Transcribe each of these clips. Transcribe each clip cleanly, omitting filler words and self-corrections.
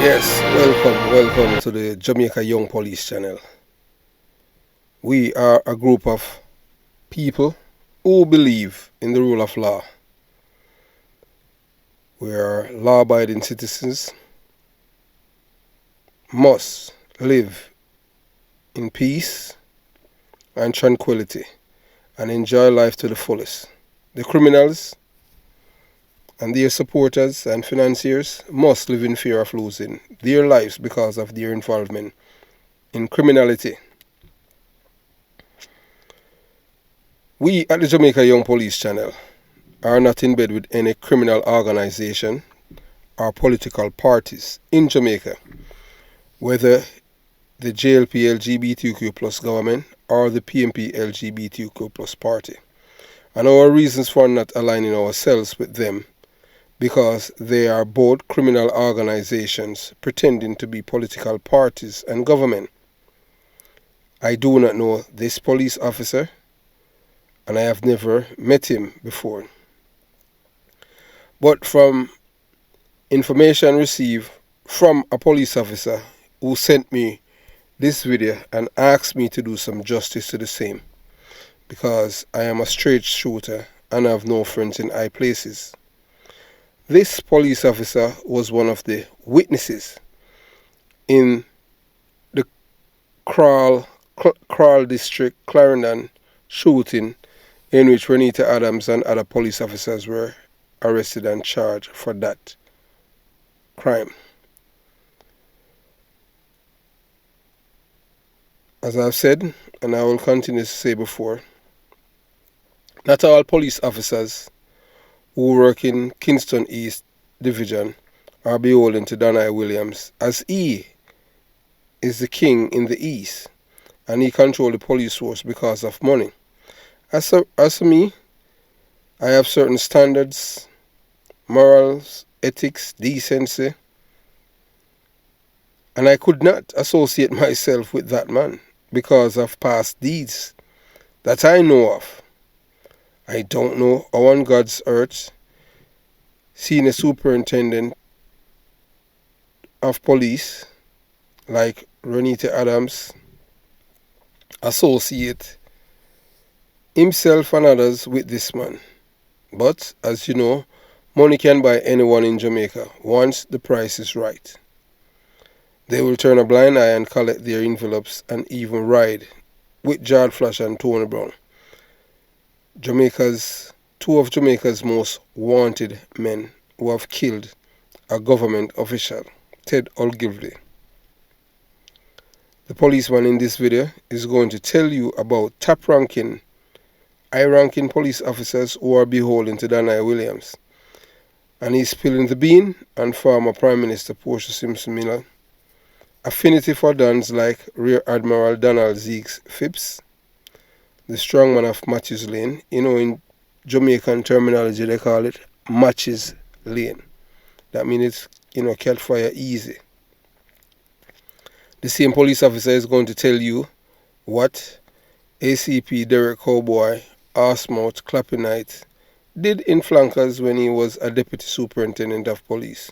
Yes, welcome to the Jamaican Young Police Channel. We are a group of people who believe in the rule of law. We are law-abiding citizens, must live in peace and tranquility and enjoy life to the fullest. The criminals and their supporters and financiers must live in fear of losing their lives because of their involvement in criminality. We at the Jamaica Young Police Channel are not in bed with any criminal organization or political parties in Jamaica, whether the JLP LGBTQ plus government or the PMP LGBTQ plus party. And our reasons for not aligning ourselves with them because they are both criminal organizations pretending to be political parties and government. I do not know this police officer, and I have never met him before. But from information received from a police officer who sent me this video and asked me to do some justice to the same, because I am a straight shooter and have no friends in high places. This police officer was one of the witnesses in the Crawl District, Clarendon shooting in which Renita Adams and other police officers were arrested and charged for that crime. As I've said, and I will continue to say before, not all police officers who work in Kingston East Division are beholden to Donai Williams, as he is the king in the East and he controls the police force because of money. As for me, I have certain standards, morals, ethics, decency, and I could not associate myself with that man because of past deeds that I know of. I don't know how on God's earth Senior Superintendent of Police like Renita Adams associate himself and others with this man. But as you know, money can buy anyone in Jamaica once the price is right. They will turn a blind eye and collect their envelopes and even ride with George Flash and Tony Brown, two of Jamaica's most wanted men who have killed a government official, Ted Ogilvy. The policeman in this video is going to tell you about top-ranking, high-ranking police officers who are beholden to Donai Williams. And he's spilling the bean on former Prime Minister Portia Simpson Miller, affinity for dons like Rear Admiral Donald Zeeks Phipps, the strongman of Matches Lane. You know, in Jamaican terminology they call it Matches Lane. That means it's, catch fire easy. The same police officer is going to tell you what ACP Derek Cowboy Arsemouth Clappinite did in Flankers when he was a deputy superintendent of police.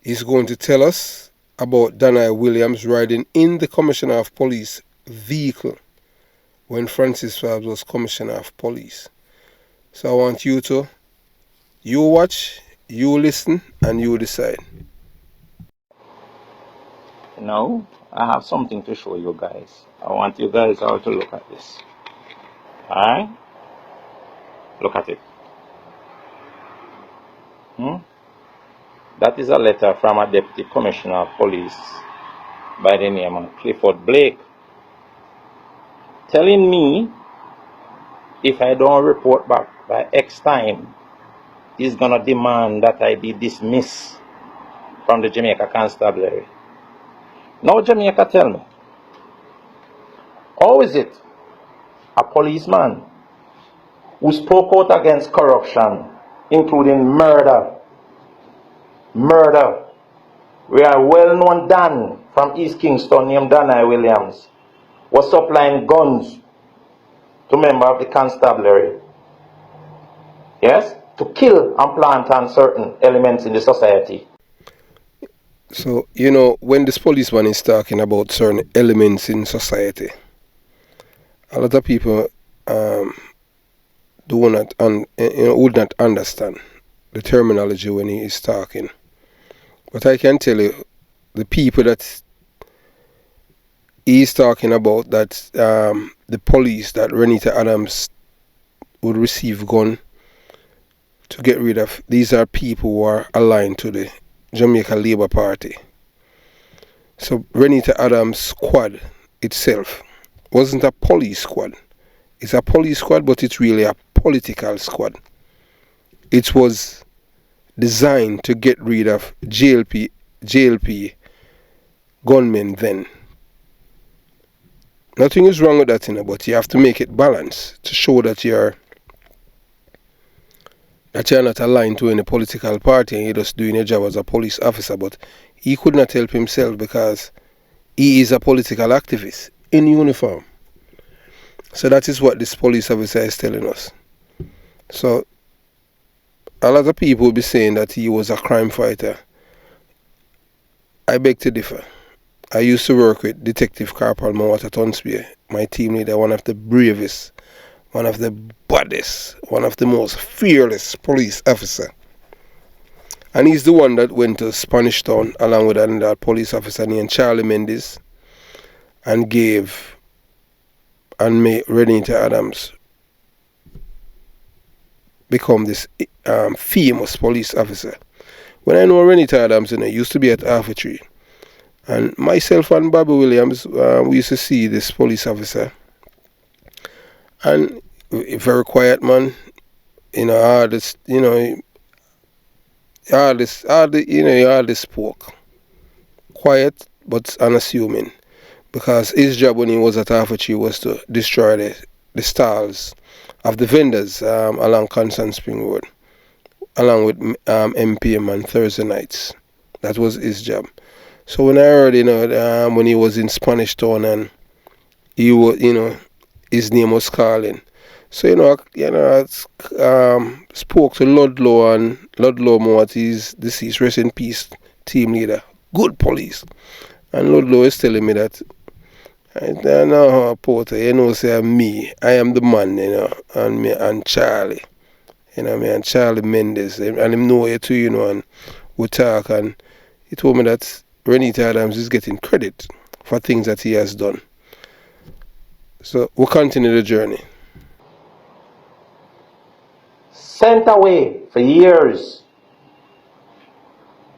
He's going to tell us about Donai Williams riding in the Commissioner of Police vehicle when Francis Phelps was Commissioner of Police. So I want you to watch, you listen, and you decide. Now, I have something to show you guys. I want you guys all to look at this. Alright? Look at it. That is a letter from a Deputy Commissioner of Police by the name of Clifford Blake, telling me if I don't report back by X time, he's gonna demand that I be dismissed from the Jamaica Constabulary. Now Jamaica, tell me, how is it a policeman who spoke out against corruption, including murder, where a well-known Dan from East Kingston named Donai Williams was supplying guns to members of the constabulary, yes, to kill and plant on certain elements in the society? So, you know, when this policeman is talking about certain elements in society, a lot of people do not would not understand the terminology when he is talking. But I can tell you, the people that he is talking about, that the police, that Renita Adams would receive gun to get rid of, these are people who are aligned to the Jamaica Labour Party. So Renita Adams' squad itself wasn't a police squad. It's a police squad, but it's really a political squad. It was designed to get rid of JLP gunmen then. Nothing is wrong with that, you know, but you have to make it balanced to show that you're not aligned to any political party and you're just doing your job as a police officer. But he could not help himself because he is a political activist in uniform. So that is what this police officer is telling us. So a lot of people will be saying that he was a crime fighter. I beg to differ. I used to work with Detective Corporal Mowatt at Huntsby, my team leader, one of the bravest, one of the baddest, one of the most fearless police officer. And he's the one that went to Spanish Town along with another police officer named Charlie Mendes and made Renita Adams become this famous police officer. When I know Renita Adams, you know, used to be at Half Tree. And myself and Bobby Williams, we used to see this police officer. And a very quiet man, you know, hardly spoke. Quiet but unassuming. Because his job when he was at Half Tree was to destroy the stalls of the vendors along Constant Spring Road, along with MPM on Thursday nights. That was his job. So when I heard, you know, when he was in Spanish Town and he was, you know, his name was calling. So, I spoke to Ludlow Mowatt, he's deceased, rest in peace, team leader, good police. And Ludlow is telling me that, I know, Porter, you know, say me, I am the man, you know, and me and Charlie, you know, me and Charlie Mendes, and him know you too, you know, and we talk, and he told me that Renita Adams is getting credit for things that he has done. So we'll continue the journey. Sent away for years.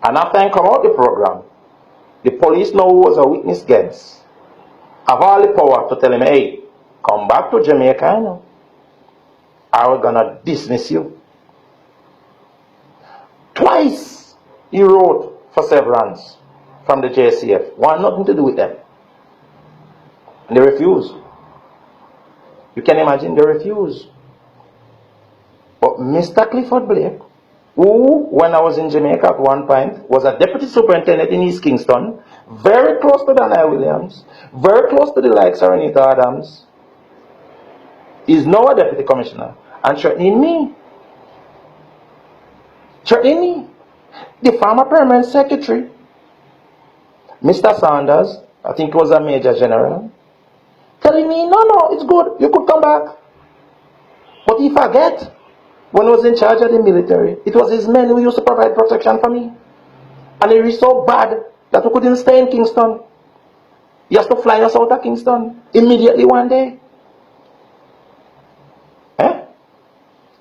And after I come out the program, the police now was a witness against. Have all the power to tell him, hey, come back to Jamaica, you know, or we're gonna dismiss you. Twice he wrote for severance from the JCF. Want nothing to do with them. And they refused. You can imagine they refused. But Mr. Clifford Blake, who, when I was in Jamaica at one point, was a deputy superintendent in East Kingston, very close to Danai Williams, very close to the likes of Renita Adams, is now a deputy commissioner and threatening me. Threatening me. The former permanent secretary, Mr. Sanders, I think he was a major general, telling me, no, it's good, you could come back. But he forget, when he was in charge of the military, it was his men who used to provide protection for me. And it was so bad that we couldn't stay in Kingston. He has to fly us out of Kingston immediately one day.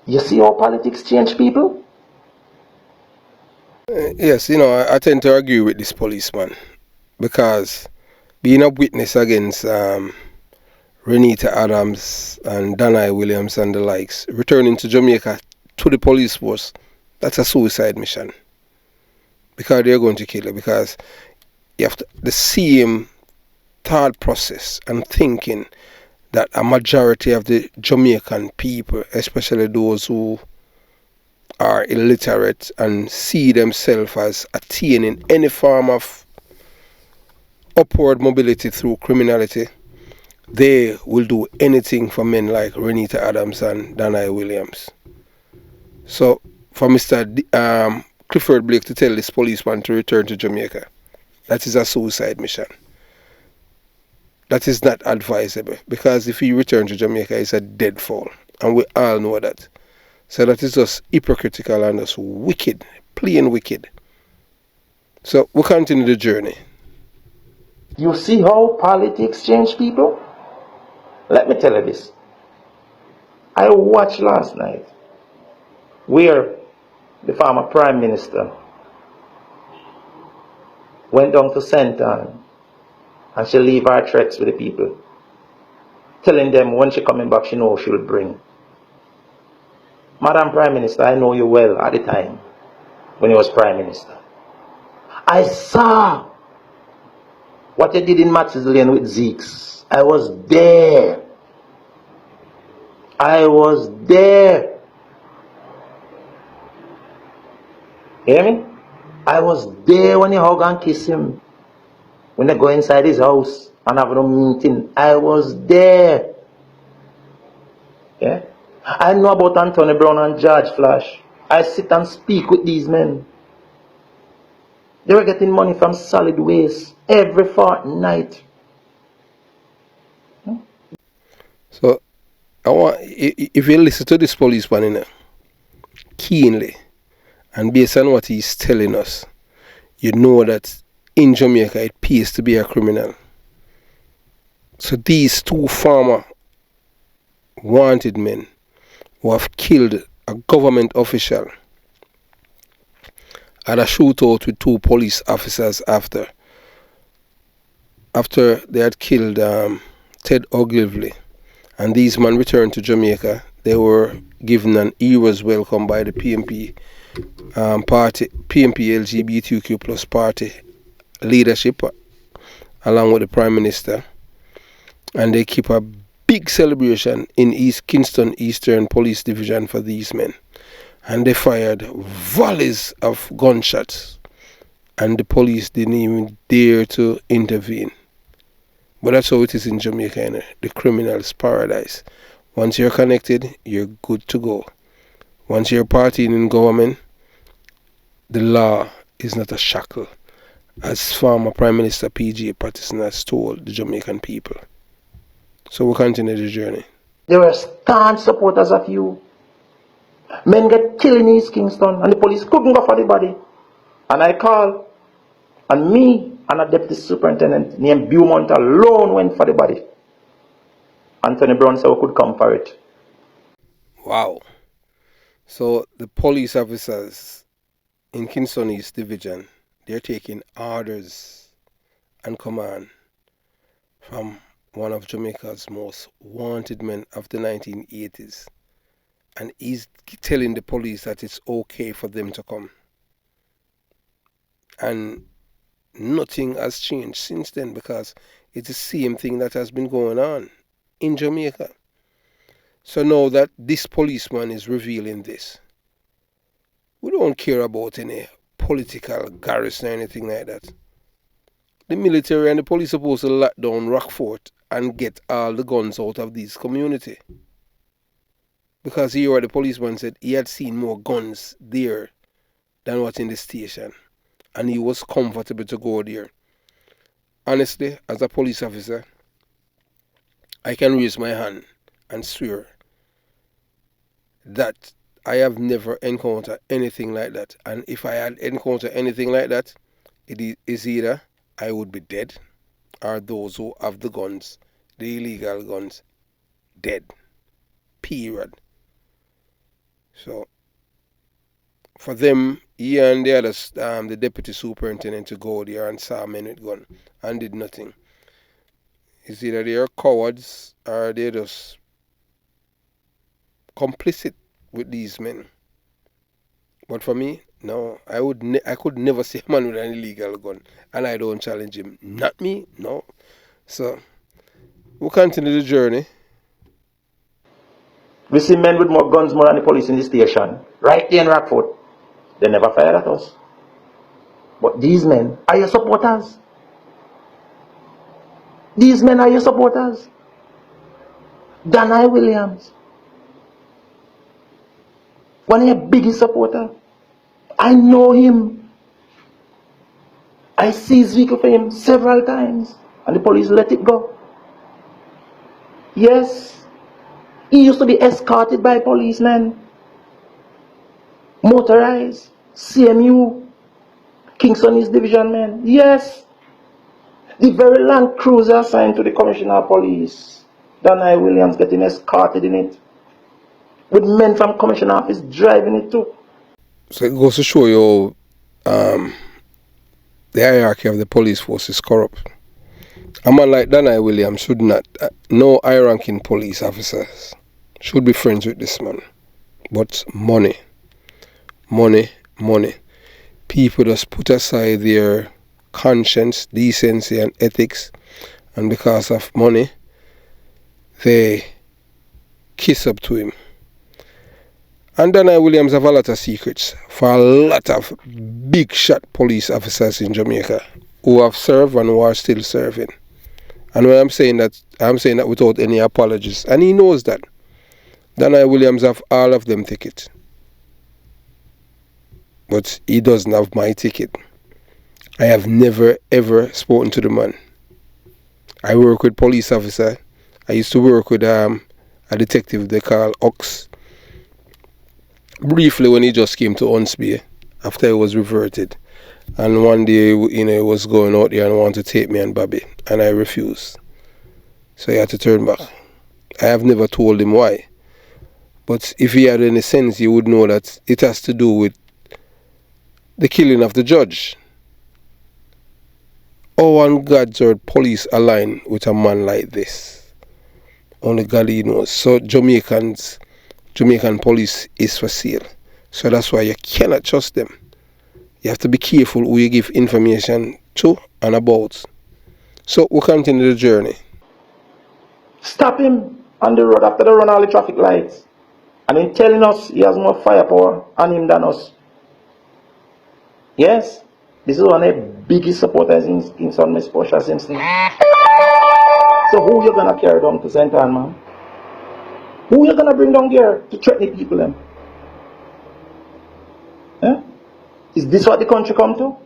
You see how politics change people? Yes, you know, I tend to agree with this policeman because being a witness against Renita Adams and Danai Williams and the likes, returning to Jamaica to the police force, that's a suicide mission. Because they're going to kill you. Because you have the same thought process and thinking that a majority of the Jamaican people, especially those who are illiterate and see themselves as attaining any form of upward mobility through criminality, they will do anything for men like Renita Adams and Danai Williams. So for Mr. Clifford Blake to tell this policeman to return to Jamaica, that is a suicide mission. That is not advisable, because if he returns to Jamaica, it's a deadfall, and we all know that. So that is just hypocritical and just wicked, plain wicked. So we continue the journey. You see how politics change people? Let me tell you this. I watched last night where the former Prime Minister went down to St. Anne and she leave her threats with the people, telling them when she coming back, she knows she will bring. Madam Prime Minister, I know you well at the time when you was Prime Minister. I saw what you did in Matthews Lane with Zeeks. I was there. I was there. You hear me? I was there when you hug and kiss him. When they go inside his house and have no meeting. I was there. Yeah? I know about Anthony Brown and George Flash. I sit and speak with these men. They were getting money from solid waste every fortnight. So I want, if you listen to this policeman keenly, and based on what he's telling us, you know that in Jamaica it pays to be a criminal. So these two former wanted men who have killed a government official had a shootout with two police officers after they had killed Ted Ogilvy, and these men returned to Jamaica. They were given an hero's welcome by the PMP party, PMP LGBTQ plus party leadership, along with the Prime Minister, and they keep a big celebration in East Kingston Eastern Police Division for these men, and they fired volleys of gunshots, and the police didn't even dare to intervene. But that's how it is in Jamaica, the criminal's paradise. Once you're connected, you're good to go. Once you're partying in government, the law is not a shackle, as former Prime Minister P.J. Patterson has told the Jamaican people. So we'll continue the journey. They were staunch supporters of you. Men get killed in East Kingston and the police couldn't go for the body. And I called, and me and a deputy superintendent named Beaumont alone went for the body. Anthony Brown said we could come for it. Wow. So the police officers in Kingston East Division, they're taking orders and command from one of Jamaica's most wanted men of the 1980s. And he's telling the police that it's okay for them to come. And nothing has changed since then, because it's the same thing that has been going on in Jamaica. So now that this policeman is revealing this, we don't care about any political garrison or anything like that. The military and the police are supposed to lock down Rockfort and get all the guns out of this community. Because here the policeman said he had seen more guns there than what's in the station, and he was comfortable to go there. Honestly, as a police officer, I can raise my hand and swear that I have never encountered anything like that. And if I had encountered anything like that, it is either I would be dead, or those who have the guns, the illegal guns, dead. Period. So for them, he and the others, the deputy superintendent, to go there and saw men with gun and did nothing. It's either they are cowards or they're just complicit with these men. But for me, no, I could never see a man with an illegal gun, and I don't challenge him. Not me, no. So we'll continue the journey. We see men with more guns more than the police in the station, right there in Rockfort. They never fired at us. But these men are your supporters. These men are your supporters. Danai Williams, one of your biggest supporters. I know him. I seized vehicle for him several times, and the police let it go. Yes, he used to be escorted by policemen, motorized, CMU, Kingston is division men. Yes, the very Land Cruiser assigned to the Commissioner of Police, Danai Williams, getting escorted in it, with men from Commissioner office driving it too. So it goes to show you the hierarchy of the police force is corrupt. A man like Danai Williams should not, no high-ranking police officers should be friends with this man. But money. People just put aside their conscience, decency and ethics, and because of money, they kiss up to him. And Danai Williams have a lot of secrets for a lot of big shot police officers in Jamaica who have served and who are still serving. And when I'm saying that without any apologies. And he knows that. Danai Williams have all of them tickets. But he doesn't have my ticket. I have never ever spoken to the man. I work with police officer. I used to work with a detective they call Ox. Briefly when he just came to Unsby after he was reverted. And one day, he was going out there and wanted to take me and Bobby. And I refused. So he had to turn back. I have never told him why. But if he had any sense, he would know that it has to do with the killing of the judge. Oh, on God's earth, police align with a man like this. Only God knows. So Jamaican police is for sale. So that's why you cannot trust them. You have to be careful who you give information to and about. So we'll continue the journey. Stop him on the road after they run all the traffic lights. And in telling us he has more firepower on him than us. Yes, this is one of the biggest supporters in Kingston, Miss Portia Simpson. So who you gonna carry down to St. Ann, man? Who you gonna bring down here to threaten the people then? Eh? Is this what the country come to?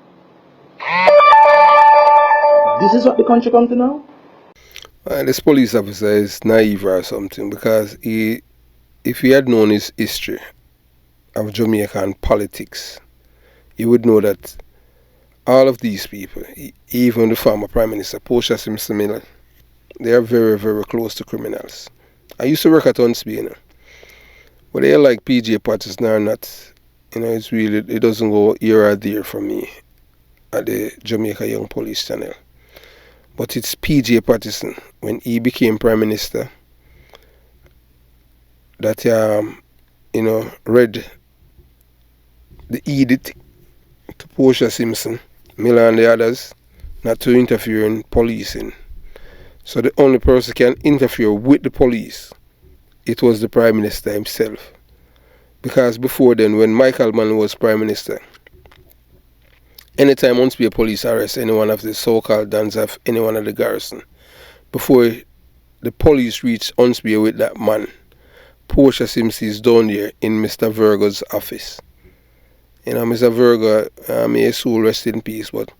This is what the country come to now? This police officer is naive or something, because if he had known his history of Jamaican politics, he would know that all of these people, even the former Prime Minister, Portia Simpson, they are very, very close to criminals. I used to work at Unsby, whether you like PJ Patterson or not, it's really, it doesn't go here or there for me at the Jamaican Young Police Channel. But it's PJ Patterson, when he became Prime Minister, that read the edict to Portia Simpson, Miller and the others, not to interfere in policing. So the only person can interfere with the police, it was the Prime Minister himself. Because before then, when Michael Mann was Prime Minister, anytime once a police arrest any one of the so-called dons of any one of the garrison, before the police reach Unsby with that man, Portia Simpson is down there in Mr. Virgo's office. Mr. Virgo, may his soul rest in peace, but,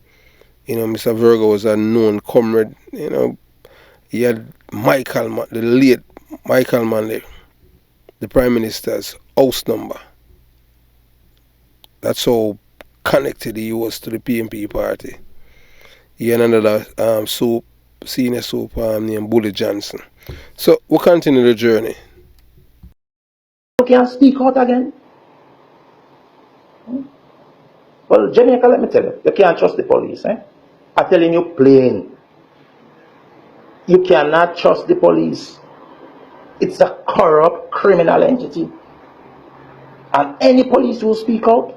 Mr. Virgo was a known comrade. He had the late Michael Manley, the Prime Minister's house number. That's how connected he was to the PNP party. He had another senior soup named Bully Johnson. So we'll continue the journey. You can't speak out again. Well, Jamaica, let me tell you can't trust the police. I'm telling you plain. You cannot trust the police. It's a corrupt criminal entity. And any police who speak out,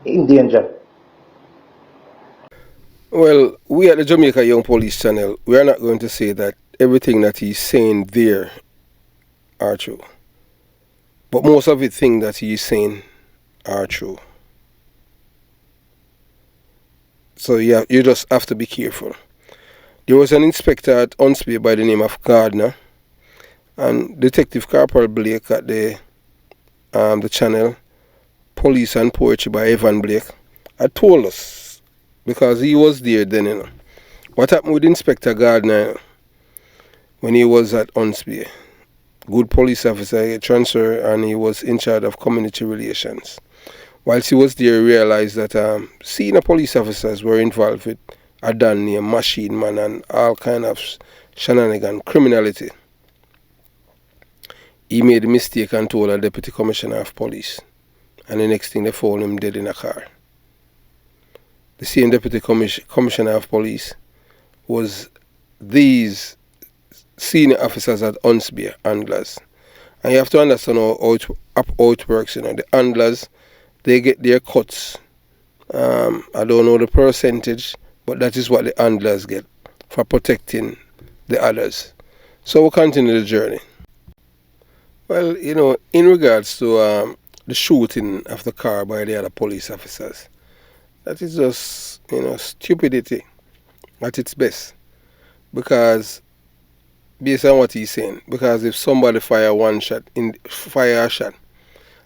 in danger. Well, we at the Jamaica Young Police Channel, we are not going to say that everything that he's saying there are true. But most of the things that he's saying are true. So yeah, you just have to be careful. There was an inspector at Unsby by the name of Gardner, and Detective Corporal Blake at the channel, Police and Poetry by Evan Blake, had told us because he was there then, you know. What happened with Inspector Gardner when he was at Unspe? Good police officer, he transferred and he was in charge of community relations. Whilst he was there, he realized that senior police officers were involved with a dan named Machine Man and all kind of shenanigan, criminality. He made a mistake and told a deputy commissioner of police. And the next thing, they found him dead in a car. The same deputy commissioner of police was these senior officers at Unspe, handlers. And you have to understand how it works, you know. The handlers, they get their cuts. I don't know the percentage, but that is what the handlers get for protecting the others. So we'll continue the journey. Well, you know, in regards to the shooting of the car by the other police officers, that is just, you know, stupidity at its best. Because based on what he's saying, because if somebody fire a shot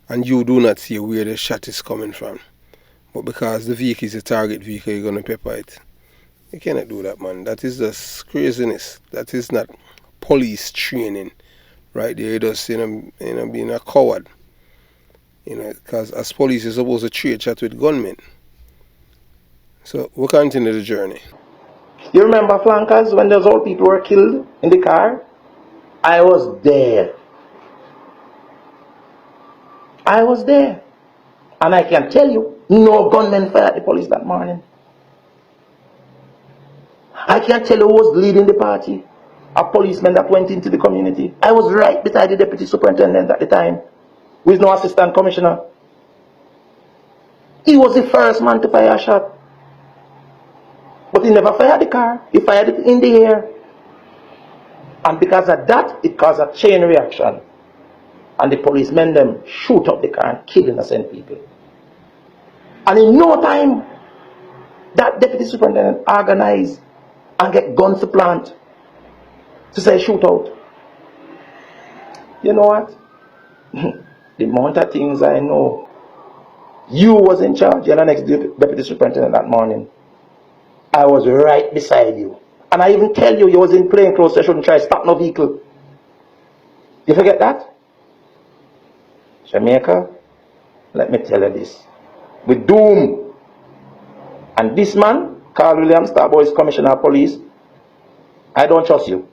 and you do not see where the shot is coming from, but because the vehicle is a target vehicle, you're going to pepper it. You cannot do that, man. That is just craziness. That is not police training, right there. You're just, you know, being a coward. You know, because as police, you're supposed to trade chat with gunmen. So we'll continue the journey. You remember flankers when those old people were killed in the car? I was there. I was there. And I can tell you, no gunmen fired the police that morning. I can tell you who was leading the party. A policeman that went into the community. I was right beside the deputy superintendent at the time, who is no assistant commissioner. He was the first man to fire a shot. But he never fired the car. He fired it in the air. And because of that, it caused a chain reaction. And the policemen them shoot up the car and kill innocent people. And in no time, that deputy superintendent organized and get guns to plant to say shoot out. You know what? The amount of things I know. You was in charge. You're the next deputy superintendent that morning. I was right beside you. And I even tell you, you was in plain clothes, so you shouldn't try to stop no vehicle. You forget that? Jamaica, let me tell you this. With doom. And this man, Carl Williams, Starboy's Commissioner of Police, I don't trust you.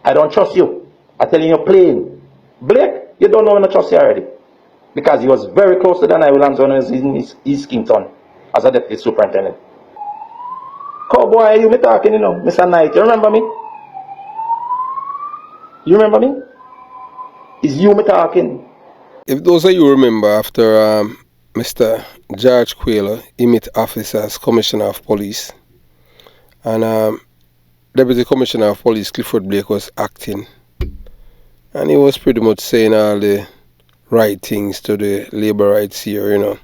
I don't trust you. I'm telling you plain. Blake, you don't know when I trust you already. Because he was very close to Danai Williams when he was in East Kingston as a deputy superintendent. Cowboy, you me talking, you know, Mr. Knight. You remember me? You remember me? It's you me talking. If those of you remember, after Mr. George Quayle, he met office as Commissioner of Police, and Deputy Commissioner of Police Clifford Blake was acting, and he was pretty much saying all the right things to the labor rights here, you know,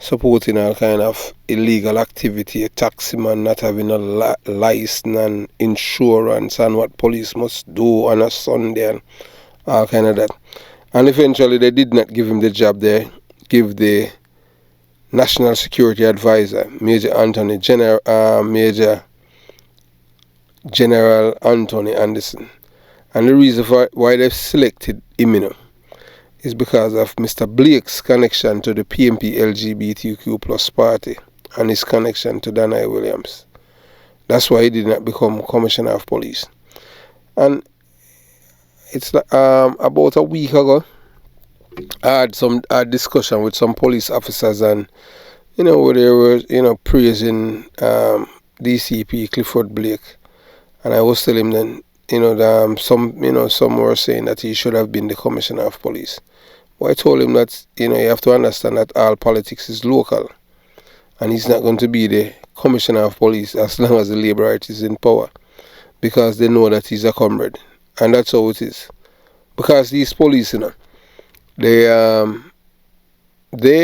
supporting all kind of illegal activity, a taximan not having a license and insurance and what police must do on a Sunday and all kind of that. And eventually they did not give him the job. They give the National Security Advisor, Major General Anthony Anderson. And the reason why they've selected him, you know, is because of Mr. Blake's connection to the PMP LGBTQ plus party and his connection to Danai Williams. That's why he did not become Commissioner of Police. And it's about a week ago, I had some discussion with some police officers, and you know, they were, you know, praising DCP Clifford Blake, and I was telling them, you know, some were saying that he should have been the Commissioner of Police. Well, I told him that, you know, you have to understand that all politics is local, and he's not going to be the Commissioner of Police as long as the Labour Right is in power, because they know that he's a comrade, and that's how it is. Because these police, you know, they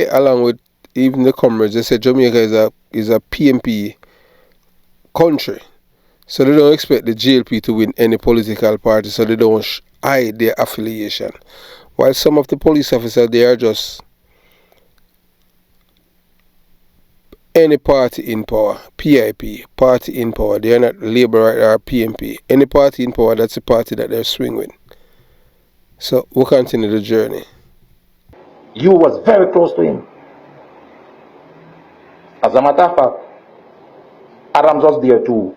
along with even the comrades, they say Jamaica is a PMP country, so they don't expect the JLP to win any political party, so they don't hide their affiliation. While some of the police officers, they are just any party in power, PIP, party in power, they are not Labour or PMP. Any party in power, that's the party that they're swing with. So we'll continue the journey. You was very close to him. As a matter of fact, Adams was there too.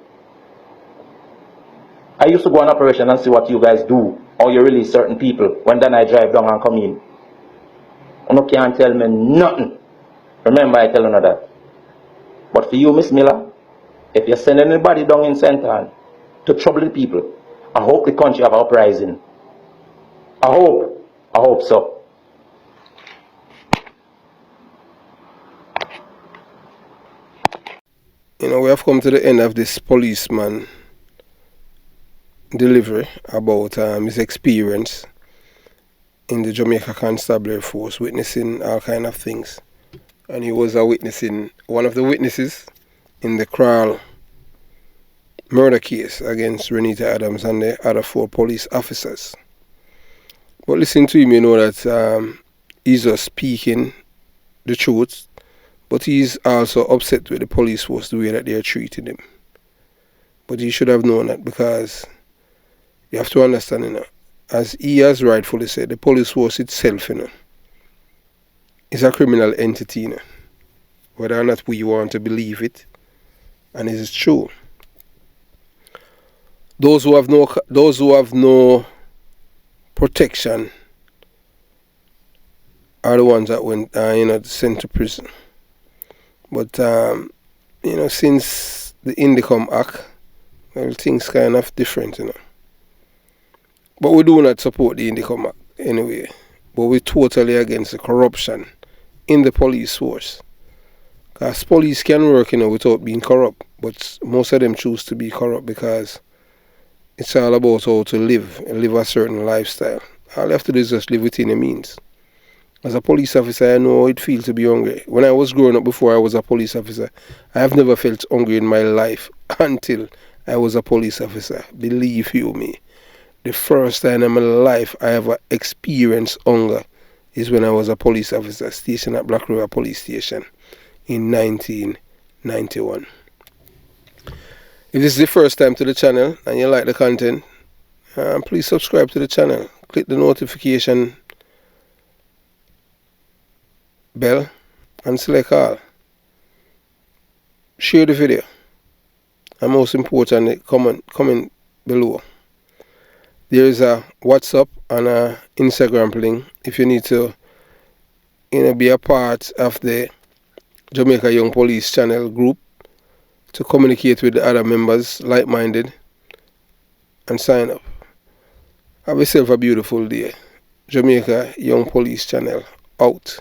I used to go on operation and see what you guys do, or you release certain people when then I drive down and come in. You can't tell me nothing. Remember I tell you that. But for you, Miss Miller, if you send anybody down in St. Ann to trouble the people, I hope the country have an uprising. I hope so. You know, we have come to the end of this policeman delivery about his experience in the Jamaica Constabulary Force, witnessing all kind of things. And he was one of the witnesses in the Crawl murder case against Renita Adams and the other 4 police officers. But listen to him, you know that he's just speaking the truth, but he's also upset with the police force, the way that they are treating him. But he should have known that, because you have to understand, you know, as he has rightfully said, the police force itself, you know, is a criminal entity, you know, whether or not we want to believe it, and it is true. Those who have no protection are the ones that went, sent to prison. But since the Indicom Act, well, things kind of different, you know. But we do not support the Indicom Act anyway. But we're totally against the corruption in the police force. Because police can work, you know, without being corrupt. But most of them choose to be corrupt because it's all about how to live a certain lifestyle. All you have to do is just live within your means. As a police officer, I know how it feels to be hungry. When I was growing up, before I was a police officer, I have never felt hungry in my life until I was a police officer. Believe you me. The first time in my life I ever experienced hunger is when I was a police officer stationed at Black River Police Station in 1991. If this is the first time to the channel and you like the content, please subscribe to the channel. Click the notification bell and select all. Share the video. And most importantly, comment below. There is a WhatsApp and a Instagram link if you need to be a part of the Jamaica Young Police Channel group, to communicate with the other members, like-minded, and sign up. Have yourself a beautiful day. Jamaica Young Police Channel out.